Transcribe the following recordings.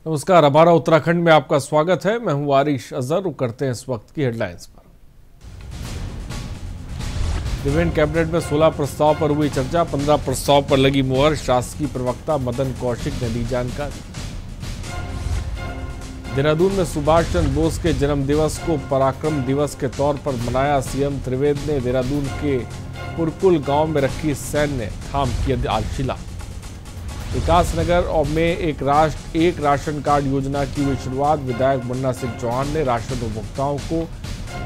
नमस्कार, हमारा उत्तराखंड में आपका स्वागत है। मैं हूं आरिश अजहर। रुक करते हैं इस वक्त की हेडलाइंस पर। डिवीजन कैबिनेट में 16 प्रस्ताव पर हुई चर्चा, 15 प्रस्ताव पर लगी मुहर। शासकीय प्रवक्ता मदन कौशिक ने दी जानकारी। देहरादून में सुभाष चंद्र बोस के जन्म दिवस को पराक्रम दिवस के तौर पर मनाया। सीएम त्रिवेदी ने देहरादून के पुरकुल गांव में रखी सैन्य थाम की आधारशिला। विकासनगर और में एक राष्ट्र एक राशन कार्ड योजना की हुई शुरुआत। विधायक मुन्ना सिंह चौहान ने राशन उपभोक्ताओं को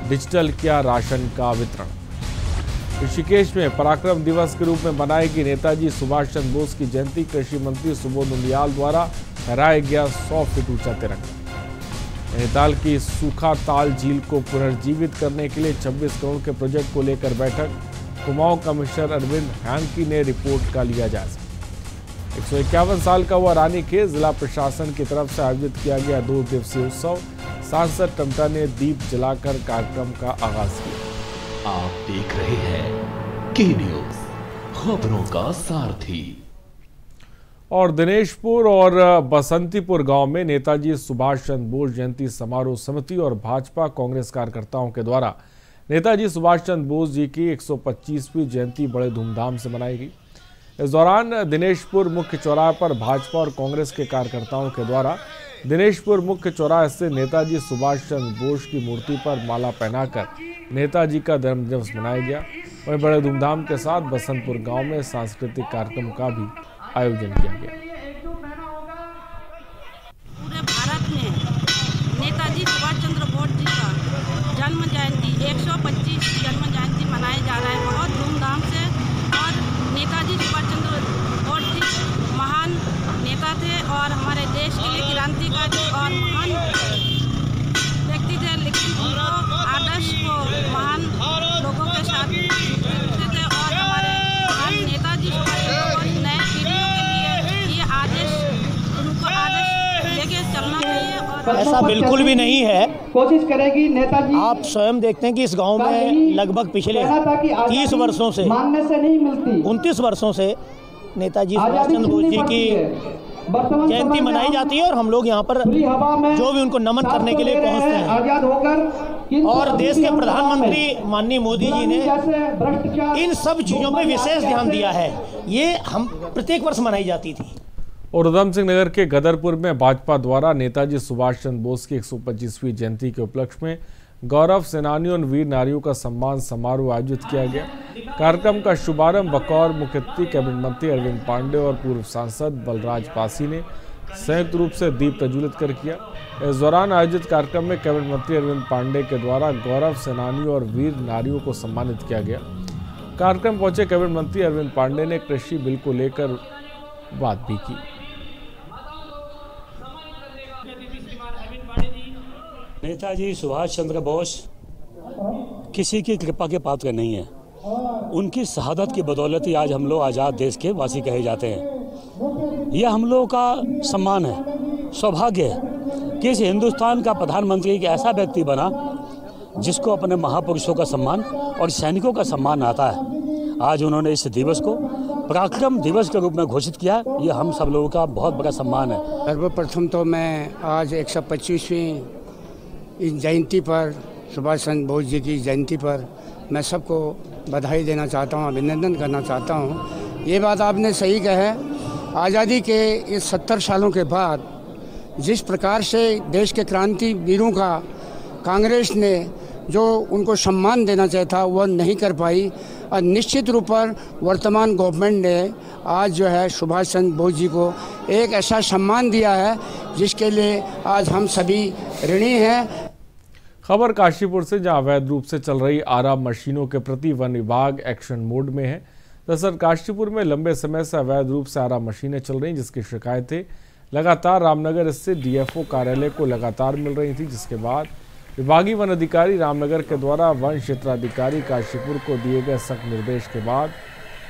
डिजिटल किया राशन का वितरण। ऋषिकेश में पराक्रम दिवस के रूप में मनाई गई नेताजी सुभाष चंद्र बोस की जयंती। कृषि मंत्री सुबोध उनियाल द्वारा फहराया गया 100 फीट ऊंचा तिरंगा। नैनीताल की सूखा ताल झील को पुनर्जीवित करने के लिए 26 करोड़ के प्रोजेक्ट को लेकर बैठक। कुमाऊं कमिश्नर अरविंद हैंकी ने रिपोर्ट का लिया जायजा। 151 साल का हुआ रानीखेत। जिला प्रशासन की तरफ से आयोजित किया गया 2 दिवसीय उत्सव। सांसद टमटा ने दीप जलाकर कार्यक्रम का आगाज किया। आप देख रहे हैं के न्यूज, खबरों का सारथी। और दिनेशपुर और बसंतीपुर गांव में नेताजी सुभाष चंद्र बोस जयंती समारोह समिति और भाजपा कांग्रेस कार्यकर्ताओं के द्वारा नेताजी सुभाष चंद्र बोस जी की 125वीं जयंती बड़े धूमधाम से मनाई गई। इस दौरान दिनेशपुर मुख्य चौराहे पर भाजपा और कांग्रेस के कार्यकर्ताओं के द्वारा दिनेशपुर मुख्य चौराहे से नेताजी सुभाष चंद्र बोस की मूर्ति पर माला पहनाकर नेताजी का जन्मदिवस मनाया गया। वहीं बड़े धूमधाम के साथ बसंतपुर गांव में सांस्कृतिक कार्यक्रम का भी आयोजन किया गया। पूरे भारत में नेताजी सुभाष चंद्र बोस जी का जन्म जयंती 125 जन्म जयंती मनाया जा रहा है बहुत धूमधाम से। और नेताजी सुभाष चंद्र बोस जी महान नेता थे और हमारे देश के लिए क्रांतिकारी और महान व्यक्ति थे, लेकिन उनको आदर्श को महान लोगों के साथ जुड़ते थे। और हमारे महान नेताजी सुभाष चंद्र बोस नए पीढ़ियों के लिए ये आदेश उनको आदर्श लेके चलना चाहिए। और ऐसा बिल्कुल भी नहीं है। कोशिश करेगी नेताजी। आप स्वयं देखते हैं कि इस गांव में लगभग पिछले 30 वर्षों से मानने से नहीं मिलती 29 वर्षों से नेताजी सुभाष चंद्र बोस जी की जयंती मनाई जाती है और हम लोग यहाँ पर जो भी उनको नमन करने के लिए पहुँचते हैं। आजाद होकर और देश के प्रधानमंत्री माननीय मोदी जी ने इन सब चीज़ों पर विशेष ध्यान दिया है। ये हम प्रत्येक वर्ष मनाई जाती थी। और उधम सिंह नगर के गदरपुर में भाजपा द्वारा नेताजी सुभाष चंद्र बोस की 125वीं जयंती के उपलक्ष्य में गौरव सेनानियों और वीर नारियों का सम्मान समारोह आयोजित किया गया। कार्यक्रम का शुभारंभ बतौर मुख्य अतिथि कैबिनेट मंत्री अरविंद पांडे और पूर्व सांसद बलराज पासी ने संयुक्त रूप से दीप प्रज्वलित कर किया। इस दौरान आयोजित कार्यक्रम में कैबिनेट मंत्री अरविंद पांडे के द्वारा गौरव सेनानियों और वीर नारियों को सम्मानित किया गया। कार्यक्रम पहुंचे कैबिनेट मंत्री अरविंद पांडे ने कृषि बिल को लेकर बात भी की। नेताजी सुभाष चंद्र बोस किसी की कृपा के पात्र नहीं है। उनकी शहादत की बदौलत ही आज हम लोग आज़ाद देश के वासी कहे जाते हैं। यह हम लोगों का सम्मान है, सौभाग्य है कि इस हिंदुस्तान का प्रधानमंत्री एक ऐसा व्यक्ति बना जिसको अपने महापुरुषों का सम्मान और सैनिकों का सम्मान आता है। आज उन्होंने इस दिवस को पराक्रम दिवस के रूप में घोषित किया। ये हम सब लोगों का बहुत बड़ा सम्मान है। सर्वप्रथम तो मैं आज 125वीं इस जयंती पर, सुभाष चंद्र बोस जी की जयंती पर मैं सबको बधाई देना चाहता हूँ, अभिनंदन करना चाहता हूँ। ये बात आपने सही कहा है। आज़ादी के इस 70 सालों के बाद जिस प्रकार से देश के क्रांति वीरों का कांग्रेस ने जो उनको सम्मान देना चाहिए था वह नहीं कर पाई। और निश्चित रूप पर वर्तमान गवर्नमेंट ने आज जो है सुभाष चंद्र बोस जी को एक ऐसा सम्मान दिया है जिसके लिए आज हम सभी ऋणी हैं। खबर काशीपुर से, जहां अवैध रूप से चल रही आराम मशीनों के प्रति वन विभाग एक्शन मोड में है। दरअसल काशीपुर में लंबे समय से अवैध रूप से आराम मशीनें चल रही, जिसकी शिकायतें लगातार रामनगर स्थित डीएफओ कार्यालय को लगातार मिल रही थी, जिसके बाद विभागीय वन अधिकारी रामनगर के द्वारा वन क्षेत्राधिकारी काशीपुर को दिए गए सख्त निर्देश के बाद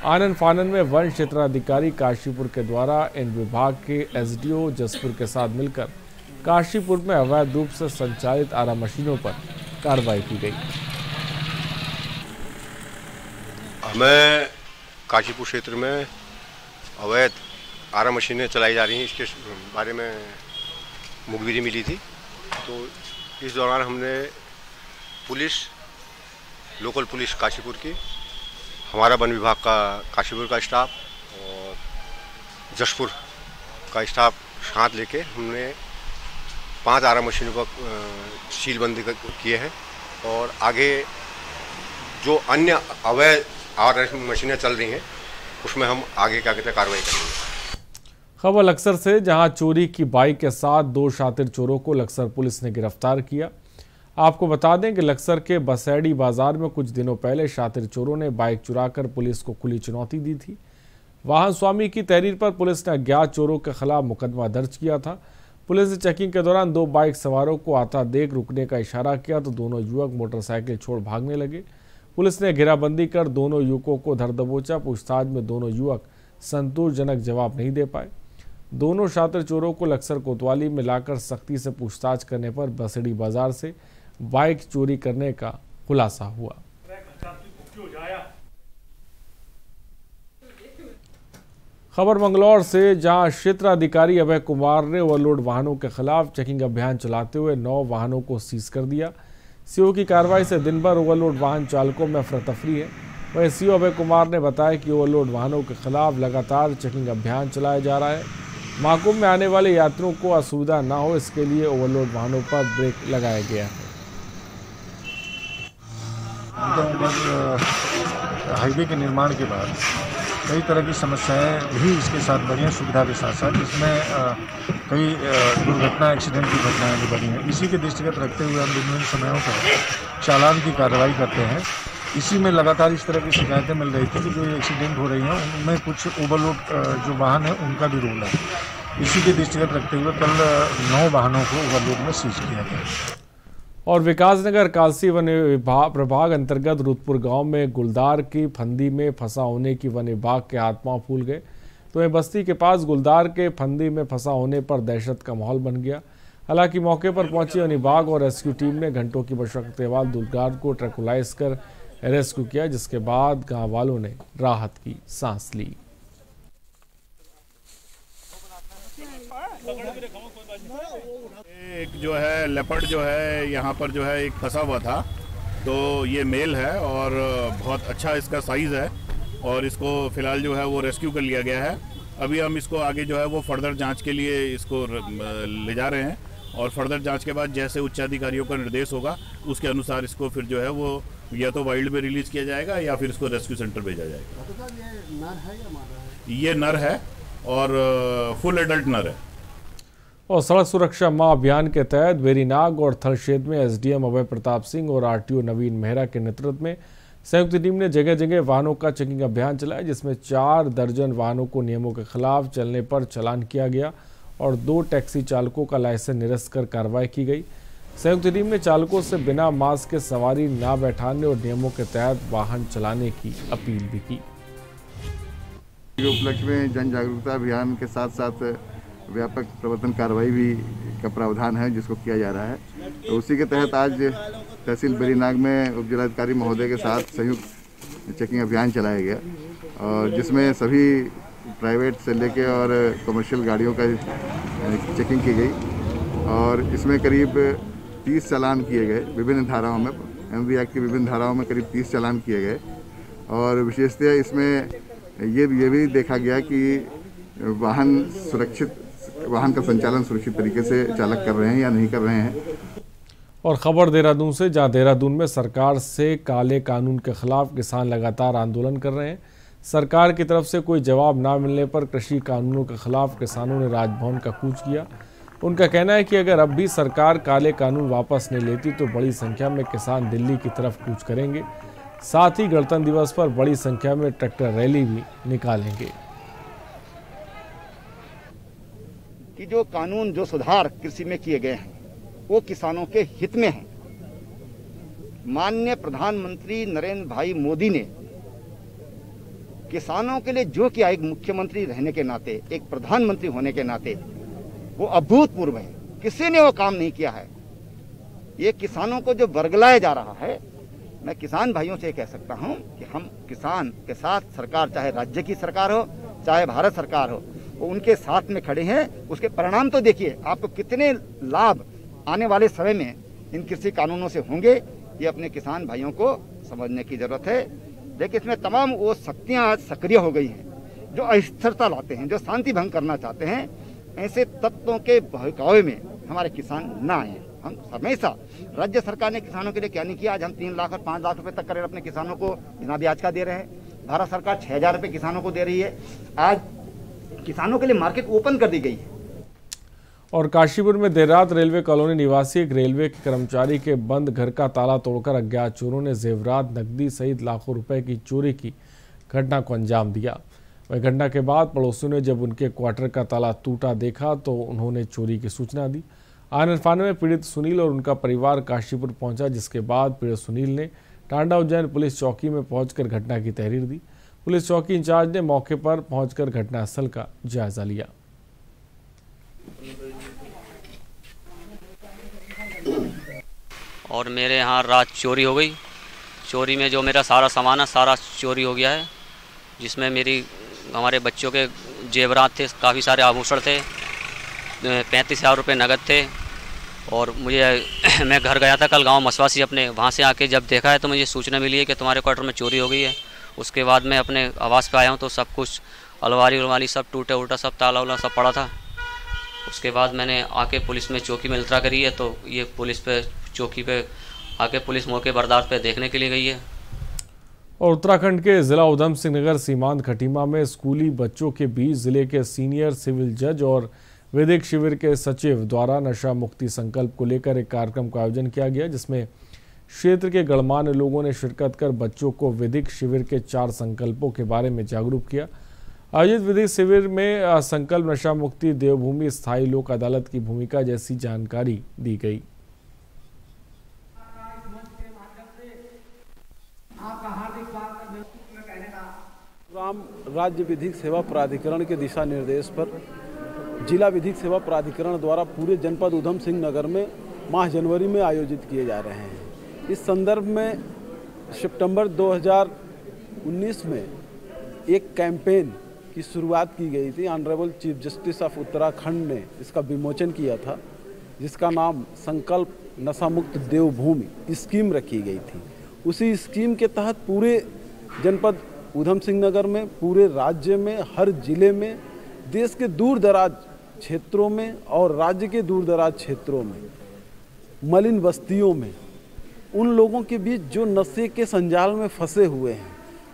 आनन फानन में वन क्षेत्राधिकारी काशीपुर के द्वारा इन विभाग के एसडीओ जसपुर के साथ मिलकर काशीपुर में अवैध रूप से संचालित आरा मशीनों पर कार्रवाई की गई। हमें काशीपुर क्षेत्र में अवैध आरा मशीनें चलाई जा रही हैं, इसके बारे में मुखबिरी मिली थी। तो इस दौरान हमने पुलिस, लोकल पुलिस काशीपुर की, हमारा वन विभाग का काशीपुर का स्टाफ और जशपुर का स्टाफ साथ लेके हमने 5 आरा मशीनों का सीलबंदी किए हैं और आगे जो अन्य अवैध आरा मशीनें चल रही हैं उसमें हम आगे क्या कहते हैं कार्रवाई करेंगे। खबर लक्सर से, जहां चोरी की बाइक के साथ 2 शातिर चोरों को लक्सर पुलिस ने गिरफ्तार किया। आपको बता दें कि लक्सर के बसैड़ी बाजार में कुछ दिनों पहले शातिर चोरों ने बाइक चुराकर पुलिस को खुली चुनौती दी थी। वाहन स्वामी की तहरीर पर पुलिस ने अज्ञात चोरों के खिलाफ मुकदमा दर्ज किया था। पुलिस ने चेकिंग के दौरान 2 बाइक सवारों को आता देख रुकने का इशारा किया तो दोनों युवक मोटरसाइकिल छोड़ भागने लगे। पुलिस ने घेराबंदी कर दोनों युवकों को धर दबोचा। पूछताछ में दोनों युवक संतोषजनक जवाब नहीं दे पाए। दोनों शातिर चोरों को लक्सर कोतवाली में लाकर सख्ती से पूछताछ करने पर बसड़ी बाजार से बाइक चोरी करने का खुलासा हुआ। खबर मंगलौर से, जहां क्षेत्राधिकारी अभय कुमार ने ओवरलोड वाहनों के खिलाफ चेकिंग अभियान चलाते हुए 9 वाहनों को सीज कर दिया। सीओ की कार्रवाई से दिन भर ओवरलोड वाहन चालकों में अफरा तफरी है। वहीं सीओ अभय कुमार ने बताया कि ओवरलोड वाहनों के खिलाफ लगातार चेकिंग अभियान चलाया जा रहा है। महाकुंभ में आने वाले यात्रियों को असुविधा न हो, इसके लिए ओवरलोड वाहनों पर ब्रेक लगाया गया है। हाईवे के निर्माण के बाद कई तरह की समस्याएं भी इसके साथ बढ़ी हैं, सुविधा के साथ साथ, जिसमें कई दुर्घटना, एक्सीडेंट की घटनाएं भी बढ़ी हैं। इसी के दृष्टिगत रखते हुए हम विभिन्न समयों पर चालान की कार्रवाई करते हैं। इसी में लगातार इस तरह की शिकायतें मिल रही थी कि जो एक्सीडेंट हो रही हैं उनमें कुछ ओवरलोड जो वाहन है उनका भी रोल है। इसी के दृष्टिगत रखते हुए कल 9 वाहनों को ओवरलोड में सीज किया गया। और विकासनगर कालसी वन प्रभाग अंतर्गत रुतपुर गांव में गुलदार की फंदी में फंसा होने की वन विभाग के हाथ पांव फूल गए। तो वहीं बस्ती के पास गुलदार के फंदी में फंसा होने पर दहशत का माहौल बन गया। हालांकि मौके पर पहुंची वन विभाग और रेस्क्यू टीम ने घंटों की मशक्कत के बाद गुलदार को ट्रैंकुलाइज कर रेस्क्यू किया, जिसके बाद गाँव वालों ने राहत की सांस ली। एक जो है लेपर्ड जो है यहाँ पर जो है एक फंसा हुआ था, तो ये मेल है और बहुत अच्छा इसका साइज़ है और इसको फिलहाल जो है वो रेस्क्यू कर लिया गया है। अभी हम इसको आगे जो है वो फर्दर जांच के लिए इसको ले जा रहे हैं और फर्दर जांच के बाद जैसे उच्चाधिकारियों का निर्देश होगा उसके अनुसार इसको फिर जो है वो या तो वाइल्ड में रिलीज़ किया जाएगा या फिर इसको रेस्क्यू सेंटर भेजा जाएगा। ये नर है और फुल एडल्ट नर है। और सड़क सुरक्षा माह अभियान के तहत वेरीनाग और थलशेद में एसडीएम अभय प्रताप सिंह और आरटीओ नवीन मेहरा के नेतृत्व में संयुक्त टीम ने जगह जगह वाहनों का चेकिंग अभियान चलाया, जिसमें 4 दर्जन वाहनों को नियमों के खिलाफ चलने पर चालान किया गया और 2 टैक्सी चालकों का लाइसेंस निरस्त कर कार्रवाई की गई। संयुक्त टीम ने चालकों से बिना मास्क के सवारी न बैठाने और नियमों के तहत वाहन चलाने की अपील भी की। उपलक्ष्य में जन जागरूकता अभियान के साथ साथ व्यापक प्रवर्तन कार्रवाई भी का प्रावधान है जिसको किया जा रहा है। तो उसी के तहत आज तहसील वेरीनाग में उप जिलाधिकारी महोदय के साथ संयुक्त चेकिंग अभियान चलाया गया और जिसमें सभी प्राइवेट से लेके और कमर्शियल गाड़ियों का चेकिंग की गई और इसमें करीब 30 चालान किए गए। विभिन्न धाराओं में एमवी एक्ट की विभिन्न धाराओं में करीब 30 चालान किए गए और विशेषतः इसमें ये भी देखा गया कि वाहन का संचालन सुरक्षित तरीके से चालक कर रहे हैं या नहीं कर रहे हैं। और खबर देहरादून से, जहां देहरादून में सरकार से काले कानून के खिलाफ किसान लगातार आंदोलन कर रहे हैं। सरकार की तरफ से कोई जवाब ना मिलने पर कृषि कानूनों के खिलाफ किसानों ने राजभवन का कूच किया। उनका कहना है कि अगर अब भी सरकार काले कानून वापस नहीं लेती तो बड़ी संख्या में किसान दिल्ली की तरफ कूच करेंगे। साथ ही गणतंत्र दिवस पर बड़ी संख्या में ट्रैक्टर रैली भी निकालेंगे। कि जो कानून, जो सुधार कृषि में किए गए हैं वो किसानों के हित में हैं। माननीय प्रधानमंत्री नरेंद्र भाई मोदी ने किसानों के लिए जो किया, एक मुख्यमंत्री रहने के नाते, एक प्रधानमंत्री होने के नाते, वो अभूतपूर्व है। किसी ने वो काम नहीं किया है। ये किसानों को जो बरगलाया जा रहा है, मैं किसान भाइयों से कह सकता हूं कि हम किसान के साथ, सरकार चाहे राज्य की सरकार हो चाहे भारत सरकार हो, वो उनके साथ में खड़े हैं, उसके परिणाम तो देखिए आपको कितने लाभ आने वाले समय में इन कृषि कानूनों से होंगे, ये अपने किसान भाइयों को समझने की जरूरत है। देखिए इसमें तमाम वो शक्तियाँ आज सक्रिय हो गई हैं जो अस्थिरता लाते हैं, जो शांति भंग करना चाहते हैं। ऐसे तत्वों के बहकावे में हमारे किसान ना आए। हम हमेशा राज्य सरकार ने किसानों के लिए क्या नहीं किया। आज हम 3 लाख और 5 लाख रुपए तक करें अपने किसानों को बिना ब्याज का दे रहे हैं। भारत सरकार 6,000 रुपये किसानों को दे रही है। आज किसानों के लिए मार्केट ओपन कर दी गई है। और काशीपुर में देर रात रेलवे कॉलोनी निवासी एक रेलवे के कर्मचारी के बंद घर का ताला तोड़कर अज्ञात चोरों ने जेवरात, नकदी सहित लाखों रुपए की चोरी की घटना को अंजाम दिया। वह घटना के बाद पड़ोसियों ने जब उनके क्वार्टर का ताला टूटा देखा तो उन्होंने चोरी की सूचना दी। आनन-फानन में पीड़ित सुनील और उनका परिवार काशीपुर पहुंचा, जिसके बाद पीड़ित सुनील ने टांडा उज्जैन पुलिस चौकी में पहुंचकर घटना की तहरीर दी। पुलिस चौकी इंचार्ज ने मौके पर पहुंचकर घटनास्थल का जायजा लिया। और मेरे यहाँ रात चोरी हो गई। चोरी में जो मेरा सारा सामान है सारा चोरी हो गया है, जिसमें हमारे बच्चों के जेवरात थे, काफ़ी सारे आभूषण थे, 35,000 रुपये नगद थे। और मैं घर गया था कल गांव मसवासी अपने, वहाँ से आके जब देखा है तो मुझे सूचना मिली है कि तुम्हारे क्वार्टर में चोरी हो गई है। उसके बाद मैं अपने आवास पे आया हूँ तो सब कुछ अलमारी सब टूटा उल्टा सब ताला उला सब पड़ा था। उसके बाद मैंने आके पुलिस में चौकी में इल्तरा करी है, तो ये पुलिस पे चौकी पे आके पुलिस मौके बर्दाश्त पे देखने के लिए गई है। और उत्तराखंड के जिला उधम सिंह नगर सीमांत खटीमा में स्कूली बच्चों के बीच जिले के सीनियर सिविल जज और वैदिक शिविर के सचिव द्वारा नशा मुक्ति संकल्प को लेकर एक कार्यक्रम का आयोजन किया गया, जिसमें क्षेत्र के गणमान्य लोगों ने शिरकत कर बच्चों को वैदिक शिविर के 4 संकल्पों के बारे में जागरूक किया। आयोजित वैदिक शिविर में संकल्प, नशा मुक्ति, देवभूमि, स्थायी लोक अदालत की भूमिका जैसी जानकारी दी गई। राज्य विधिक सेवा प्राधिकरण के दिशा निर्देश पर जिला विधिक सेवा प्राधिकरण द्वारा पूरे जनपद उधम सिंह नगर में माह जनवरी में आयोजित किए जा रहे हैं। इस संदर्भ में सितंबर 2019 में एक कैंपेन की शुरुआत की गई थी। Honourable chief justice of Uttarakhand ने इसका विमोचन किया था, जिसका नाम संकल्प नशा मुक्त देवभूमि स्कीम रखी गई थी। उसी स्कीम के तहत पूरे जनपद उधम सिंह नगर में, पूरे राज्य में, हर जिले में, देश के दूर दराज क्षेत्रों में और राज्य के दूर दराज क्षेत्रों में, मलिन बस्तियों में उन लोगों के बीच जो नशे के संजाल में फंसे हुए हैं,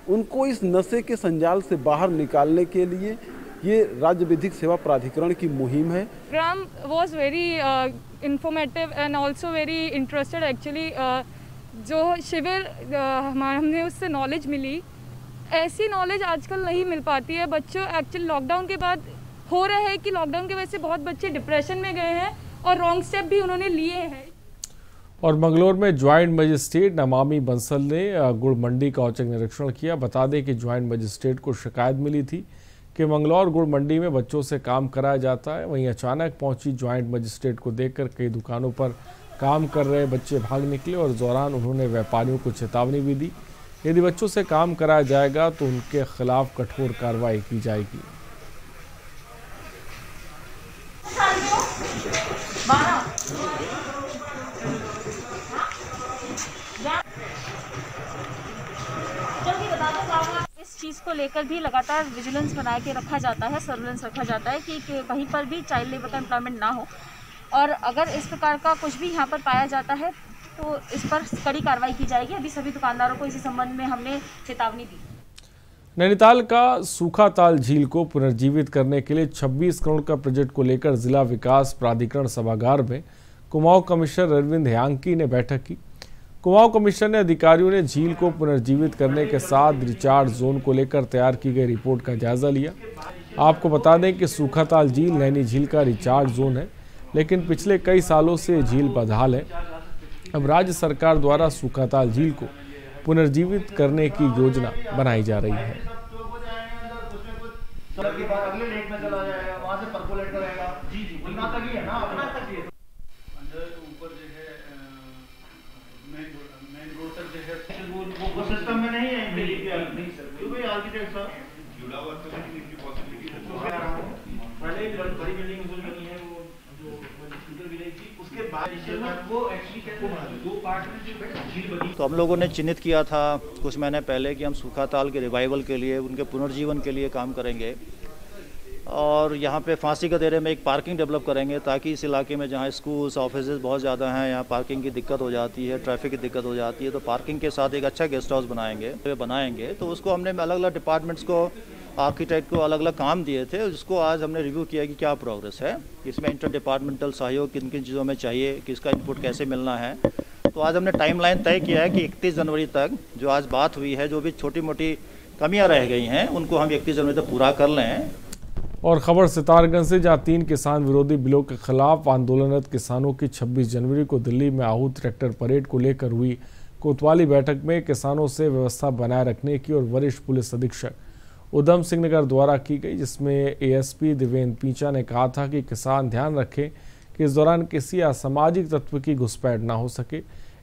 उनको इस नशे के संजाल से बाहर निकालने के लिए ये राज्य विधिक सेवा प्राधिकरण की मुहिम है। Programme was very informative and also very interested actually. जो शिविर हमने उससे नॉलेज मिली, ऐसी नॉलेज आजकल नहीं मिल पाती है। बच्चों एक्चुअली लॉकडाउन के बाद हो रहा है कि लॉकडाउन की वजह से बहुत बच्चे डिप्रेशन में गए हैं और रॉन्ग स्टेप भी उन्होंने लिए हैं। और मंगलौर में ज्वाइंट मजिस्ट्रेट नमामि बंसल ने गुड़ मंडी का औचक निरीक्षण किया। बता दें कि ज्वाइंट मजिस्ट्रेट को शिकायत मिली थी कि मंगलौर गुड़ मंडी में बच्चों से काम कराया जाता है। वहीं अचानक पहुंची ज्वाइंट मजिस्ट्रेट को देखकर कई दुकानों पर काम कर रहे बच्चे भाग निकले और इस दौरान उन्होंने व्यापारियों को चेतावनी भी दी, यदि बच्चों से काम कराया जाएगा तो उनके खिलाफ कठोर कार्रवाई की जाएगी। इस चीज़ को लेकर भी लगातार विजिलेंस बना के रखा जाता है, सर्विलेंस रखा जाता है कि कहीं पर भी चाइल्ड लेबर का एम्प्लॉयमेंट ना हो, और अगर इस प्रकार का कुछ भी यहाँ पर पाया जाता है तो इस पर कड़ी कार्रवाई की जाएगी। अभी सभी दुकानदारों को इसी संबंध में हमने चेतावनी दी। नैनीताल का सूखाताल झील को पुनर्जीवित करने के लिए 26 करोड़ का प्रोजेक्ट को लेकर जिला विकास प्राधिकरण सभागार में कुमाऊं कमिश्नर अरविंद ह्यांकी ने बैठक की। कुमाऊं कमिश्नर ने अधिकारियों ने झील को पुनर्जीवित करने के साथ रिचार्ज जोन को लेकर तैयार की गई रिपोर्ट का जायजा लिया। आपको बता दें कि सूखाताल झील नैनी झील का रिचार्ज जोन है, लेकिन पिछले कई सालों से झील बदहाल है। अब राज्य सरकार द्वारा सूखाताल झील को पुनर्जीवित करने की योजना बनाई जा रही है। तो हम लोगों ने चिन्हित किया था कुछ महीने पहले कि हम सूखाताल के रिवाइवल के लिए, उनके पुनर्जीवन के लिए काम करेंगे और यहाँ पे फांसी के देरे में एक पार्किंग डेवलप करेंगे ताकि इस इलाके में जहाँ स्कूल्स ऑफिस बहुत ज़्यादा हैं, यहाँ पार्किंग की दिक्कत हो जाती है, ट्रैफिक की दिक्कत हो जाती है, तो पार्किंग के साथ एक अच्छा गेस्ट हाउस बनाएंगे। तो उसको हमने अलग अलग डिपार्टमेंट्स को, आर्किटेक्ट को अलग अलग काम दिए थे, जिसको आज हमने रिव्यू किया कि क्या प्रोग्रेस है, इसमें इंटर डिपार्टमेंटल सहयोग किन किन चीज़ों में चाहिए, किसका इनपुट कैसे मिलना है। तो आज हमने टाइमलाइन तय किया है कि 31 जनवरी तक जो आज बात हुई है, जो भी छोटी मोटी कमियां रह गई हैं, उनको हम 31 जनवरी तक पूरा कर लें। और खबर सितारगंज से, जहां 3 किसान विरोधी बिलों के खिलाफ आंदोलनरत किसानों की 26 जनवरी को दिल्ली में आहूत ट्रैक्टर परेड को लेकर हुई कोतवाली बैठक में किसानों से व्यवस्था बनाए रखने की और वरिष्ठ पुलिस अधीक्षक उधम सिंह नगर द्वारा की गई, जिसमें ASP देवेंद्र पींचा ने कहा था कि किसान ध्यान रखें कि इस दौरान किसी असामाजिक तत्व की घुसपैठ न हो सके।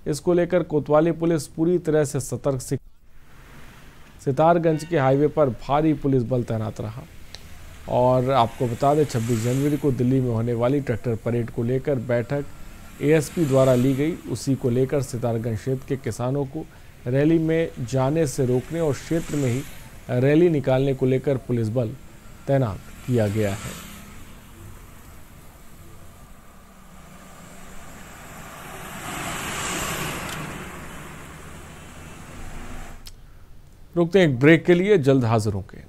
इसको लेकर कोतवाली पुलिस पूरी तरह से सतर्क थी। सितारगंज के हाईवे पर भारी पुलिस बल तैनात रहा। और आपको बता दें 26 जनवरी को दिल्ली में होने वाली ट्रैक्टर परेड को लेकर बैठक ASP द्वारा ली गई। उसी को लेकर सितारगंज क्षेत्र के किसानों को रैली में जाने से रोकने और क्षेत्र में ही रैली निकालने को लेकर पुलिस बल तैनात किया गया है। रुकते हैं एक ब्रेक के लिए, जल्द हाजिर होंगे।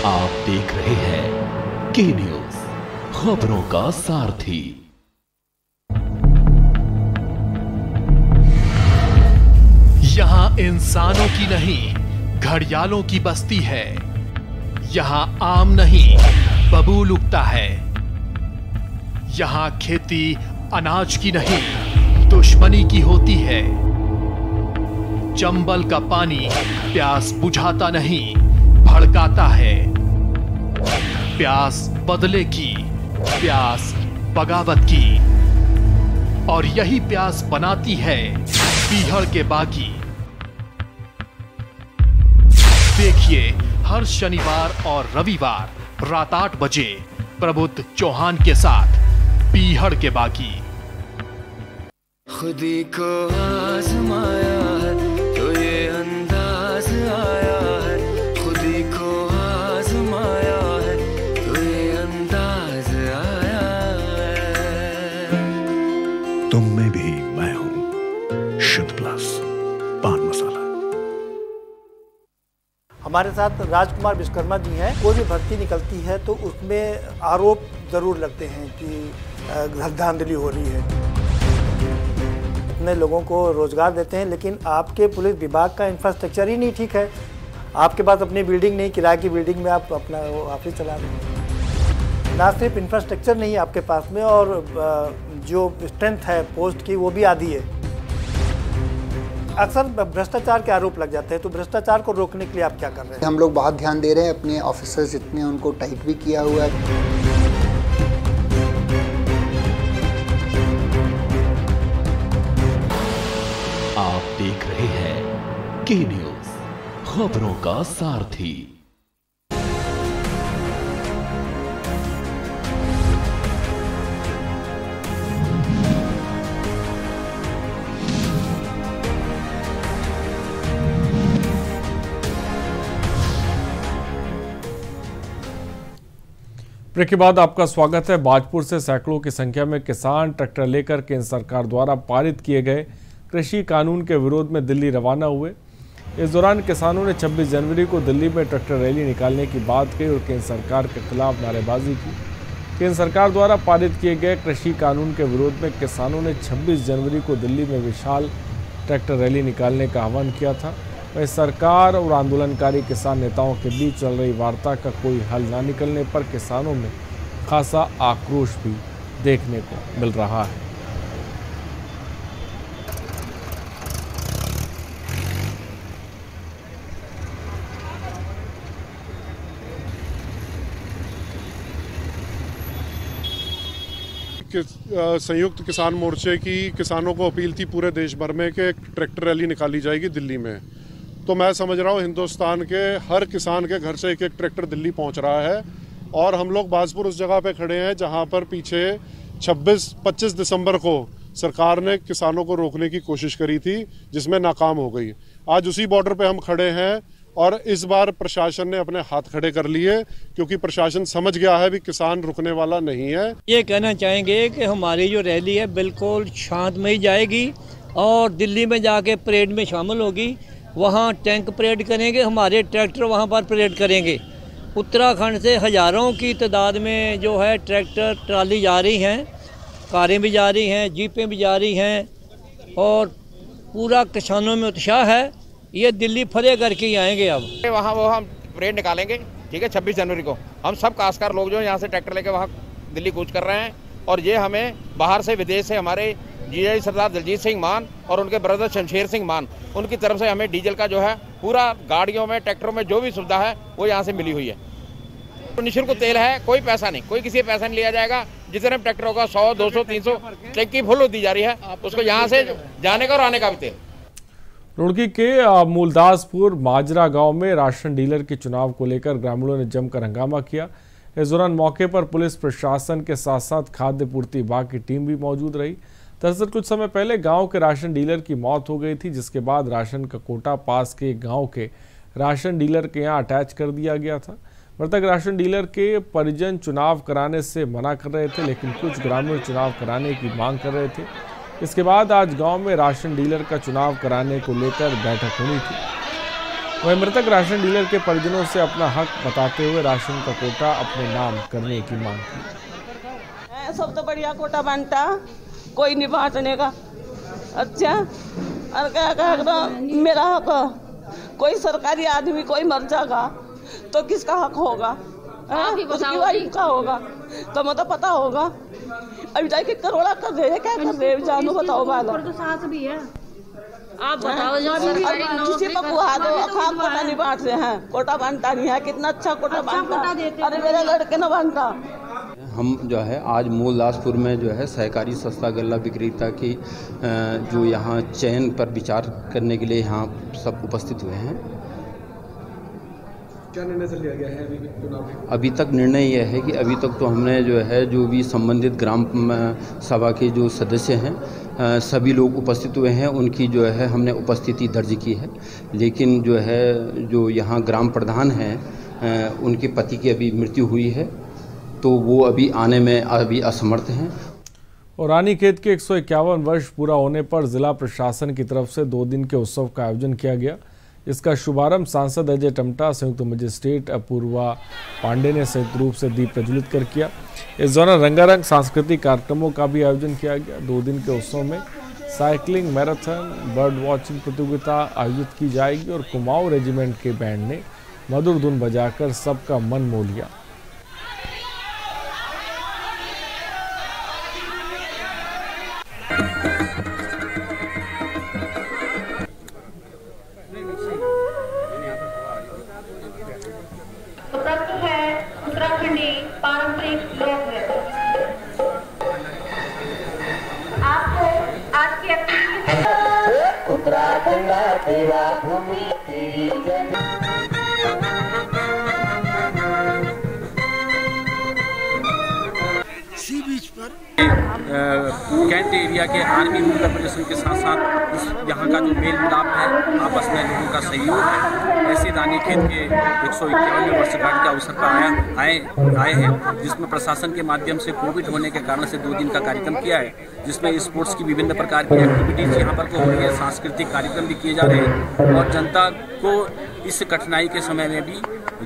आप देख रहे हैं के न्यूज, खबरों का सारथी। यहाँ इंसानों की नहीं, घड़ियालों की बस्ती है। यहाँ आम नहीं, बबूल उगता है। यहाँ खेती अनाज की नहीं, दुश्मनी की होती है। चंबल का पानी प्यास बुझाता नहीं, भड़काता है। प्यास बदले की, प्यास बगावत की, और यही प्यास बनाती है पीहड़ के बागी। देखिए हर शनिवार और रविवार रात 8 बजे प्रबुद्ध चौहान के साथ पीहड़ के बागी। खुदी को आजमाया है तो ये अंदाज आया है, खुदी को आजमाया है तो ये अंदाज आया है। तुम में भी मैं हूं, शुद्ध प्लस पान मसाला। हमारे साथ राजकुमार विश्वकर्मा जी हैं। कोई भी भर्ती निकलती है तो उसमें आरोप जरूर लगते हैं कि धांधली हो रही है। इतने लोगों को रोजगार देते हैं, लेकिन आपके पुलिस विभाग का इंफ्रास्ट्रक्चर ही नहीं ठीक है। आपके पास अपनी बिल्डिंग नहीं, किराए की बिल्डिंग में आप अपना ऑफिस चला रहे हैं। ना सिर्फ इंफ्रास्ट्रक्चर नहीं है आपके पास में, और जो स्ट्रेंथ है पोस्ट की वो भी आधी है। अक्सर भ्रष्टाचार के आरोप लग जाते हैं, तो भ्रष्टाचार को रोकने के लिए आप क्या कर रहे हैं? हम लोग बहुत ध्यान दे रहे हैं, अपने ऑफिसर्स जितने उनको टाइट भी किया हुआ है। आप देख रहे हैं के न्यूज, खबरों का सारथी। ब्रेक के बाद आपका स्वागत है। बाजपुर से सैकड़ों की संख्या में किसान ट्रैक्टर लेकर केंद्र सरकार द्वारा पारित किए गए कृषि कानून के विरोध में दिल्ली रवाना हुए। इस दौरान किसानों ने 26 जनवरी को दिल्ली में ट्रैक्टर रैली निकालने की बात कही और केंद्र सरकार के खिलाफ नारेबाजी की। केंद्र सरकार द्वारा पारित किए गए कृषि कानून के विरोध में किसानों ने 26 जनवरी को दिल्ली में विशाल ट्रैक्टर रैली निकालने का आह्वान किया था। वहीं सरकार और आंदोलनकारी किसान नेताओं के बीच चल रही वार्ता का कोई हल न निकलने पर किसानों में खासा आक्रोश भी देखने को मिल रहा है। संयुक्त किसान मोर्चे की किसानों को अपील थी पूरे देश भर में कि एक ट्रैक्टर रैली निकाली जाएगी दिल्ली में। तो मैं समझ रहा हूँ हिंदुस्तान के हर किसान के घर से एक एक ट्रैक्टर दिल्ली पहुँच रहा है और हम लोग बाजपुर उस जगह पे खड़े हैं जहाँ पर पीछे 25 दिसंबर को सरकार ने किसानों को रोकने की कोशिश करी थी जिसमें नाकाम हो गई। आज उसी बॉर्डर पे हम खड़े हैं और इस बार प्रशासन ने अपने हाथ खड़े कर लिए क्योंकि प्रशासन समझ गया है भी किसान रुकने वाला नहीं है। ये कहना चाहेंगे कि हमारी जो रैली है बिल्कुल शांतमयी जाएगी और दिल्ली में जाके परेड में शामिल होगी। वहाँ टैंक परेड करेंगे, हमारे ट्रैक्टर वहाँ पर परेड करेंगे। उत्तराखंड से हज़ारों की तादाद में जो है ट्रैक्टर ट्राली जा रही हैं, कारें भी जा रही हैं, जीपें भी जा रही हैं और पूरा किसानों में उत्साह है। ये दिल्ली फतेह करके ही आएंगे। अब वहाँ वो हम परेड निकालेंगे, ठीक है। 26 जनवरी को हम सब काश्तकार लोग जो यहाँ से ट्रैक्टर लेके वहाँ दिल्ली कूच कर रहे हैं और ये हमें बाहर से विदेश से हमारे जीआई सरदार दलजीत सिंह मान और उनके ब्रदर शमशेर सिंह मान उनकी तरफ से हमें डीजल का जो है पूरा गाड़ियों में ट्रैक्टरों में जो भी सुविधा है वो यहाँ से मिली हुई है। तो निःशुल्क तेल है, कोई पैसा नहीं, कोई किसी पैसा नहीं लिया जाएगा। जितने ट्रैक्टर होगा 100, 200, 300 टैंकी फुल दी जा रही है, उसको यहाँ से जाने का और आने का भी तेल। रुड़की के मूलदासपुर माजरा गांव में राशन डीलर के चुनाव को लेकर ग्रामीणों ने जमकर हंगामा किया। इस दौरान मौके पर पुलिस प्रशासन के साथ साथ खाद्य पूर्ति विभाग की टीम भी मौजूद रही। दरअसल कुछ समय पहले गांव के राशन डीलर की मौत हो गई थी, जिसके बाद राशन का कोटा पास के गांव के राशन डीलर के यहां अटैच कर दिया गया था। मृतक राशन डीलर के परिजन चुनाव कराने से मना कर रहे थे, लेकिन कुछ ग्रामीण चुनाव कराने की मांग कर रहे थे। इसके बाद आज गांव में राशन डीलर का चुनाव कराने को लेकर बैठक होनी थी। वहीं मृतक राशन डीलर के परिजनों से अपना हक बताते हुए राशन का कोटा अपने नाम करने की मांग की। सब तो बढ़िया कोटा बनता, कोई नहीं बांटने का। अच्छा और क्या मेरा हक, कोई सरकारी आदमी कोई मर जाएगा तो किसका हक होगा? उसकी वाइफ का होगा तो मतलब पता होगा। अभी जाके करोड़ा कर रहे हैं, क्या कर रहे हैं जानू बताओ। तो सास भी है, आप बताओ। किसी को बुहा दो, खाम कोटा नहीं बांट रहे हैं, कोटा बांटता नहीं है। कितना अच्छा कोटा बांटता, अरे मेरे लड़के न बांटता। हम जो है आज मूलदासपुर में जो है सहकारी सस्ता गल्ला विक्रेता की जो यहाँ चयन पर विचार करने के लिए यहाँ सब उपस्थित हुए हैं। क्या निर्णय से लिया गया है अभी चुनाव? अभी तक निर्णय यह है कि अभी तक तो हमने जो है जो भी संबंधित ग्राम सभा के जो सदस्य हैं सभी लोग उपस्थित हुए हैं, उनकी जो है हमने उपस्थिति दर्ज की है। लेकिन जो है जो यहाँ ग्राम प्रधान हैं उनके पति की अभी मृत्यु हुई है, तो वो अभी आने में अभी असमर्थ हैं। और रानीखेत के 151 वर्ष पूरा होने पर जिला प्रशासन की तरफ से 2 दिन के उत्सव का आयोजन किया गया। इसका शुभारंभ सांसद अजय टमटा, संयुक्त मजिस्ट्रेट अपूर्वा पांडे ने संयुक्त रूप से दीप प्रज्वलित कर किया। इस दौरान रंगारंग सांस्कृतिक कार्यक्रमों का भी आयोजन किया गया। 2 दिन के उत्सव में साइकिलिंग मैराथन, बर्ड वॉचिंग प्रतियोगिता आयोजित की जाएगी और कुमाऊं रेजिमेंट के बैंड ने मधुर धुन बजाकर सबका मन मोह लिया। उत्तराखंडी पारंपरिक लोक नृत्य। आपको आज की एक्टिविटी उत्तराखंड सेवा भूमि सी बीच पर कैंट एरिया के आर्मी रूरल प्रदर्शन के साथ साथ इस यहाँ का जो मेल मिलाप है, आपस में लोगों का सहयोग है, ऐसे रानीखेत के 151वें वर्षगांठ के अवसर पर आए हैं, जिसमें प्रशासन के माध्यम से कोविड होने के कारण से 2 दिन का कार्यक्रम किया है, जिसमें स्पोर्ट्स की विभिन्न प्रकार की एक्टिविटीज़ यहाँ पर हो रही है, सांस्कृतिक कार्यक्रम भी किए जा रहे हैं और जनता को इस कठिनाई के समय में भी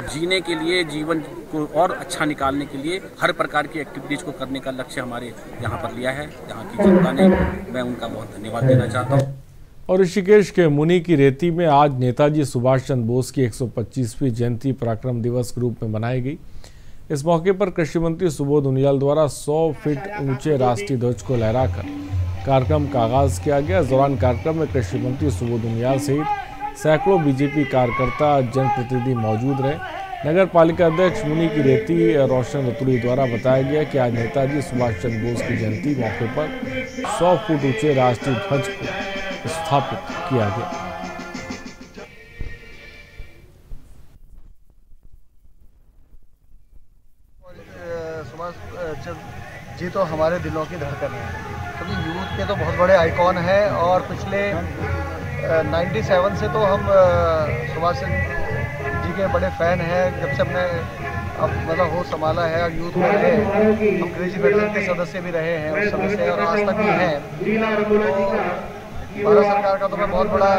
जीने के लिए, जीवन को और अच्छा निकालने के लिए हर प्रकार की एक्टिविटीज़ को करने का लक्ष्य हमारे यहाँ पर लिया है। यहाँ की जनता ने, मैं उनका बहुत धन्यवाद देना चाहता हूँ। और ऋषिकेश के मुनि की रेती में आज नेताजी सुभाष चंद्र बोस की 125वीं जयंती पराक्रम दिवस के रूप में मनाई गई। इस मौके पर कृषि मंत्री सुबोध उनियाल द्वारा 100 फीट ऊंचे राष्ट्रीय ध्वज को लहराकर कार्यक्रम का आगाज किया गया। इस दौरान कार्यक्रम में कृषि मंत्री सुबोध उनियाल सहित सैकड़ों बीजेपी कार्यकर्ता, जनप्रतिनिधि मौजूद रहे। नगर पालिका अध्यक्ष मुनि की रेती रोशन रतुड़ी द्वारा बताया गया कि आज नेताजी सुभाष चंद्र बोस की जयंती मौके पर 100 फुट ऊंचे राष्ट्रीय ध्वज को स्थापित किया गया। सुभाष जी तो हमारे दिलों की धड़कन है, क्योंकि यूथ के तो बहुत बड़े आइकॉन हैं और पिछले 97 से तो हम सुभाष जी के बड़े फैन हैं। जब से हमने अब मतलब होश संभाला है और यूथ में रहे, हम क्रेजी फेडरेशन के सदस्य भी रहे हैं उस समय से और आज तक भी हैं। तो भारत सरकार का तो मैं बहुत बड़ा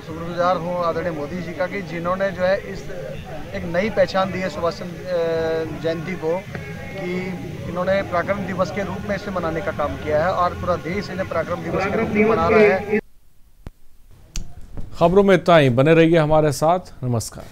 शुक्रगुजार हूँ आदरणीय मोदी जी का, कि जिन्होंने जो है इस एक नई पहचान दी है सुभाष चंद्र जयंती को, कि इन्होंने पराक्रम दिवस के रूप में इसे मनाने का काम किया है और पूरा देश इन्हें पराक्रम दिवस के रूप में मना रहा है। खबरों में इतना ही, बने रहिए हमारे साथ। नमस्कार।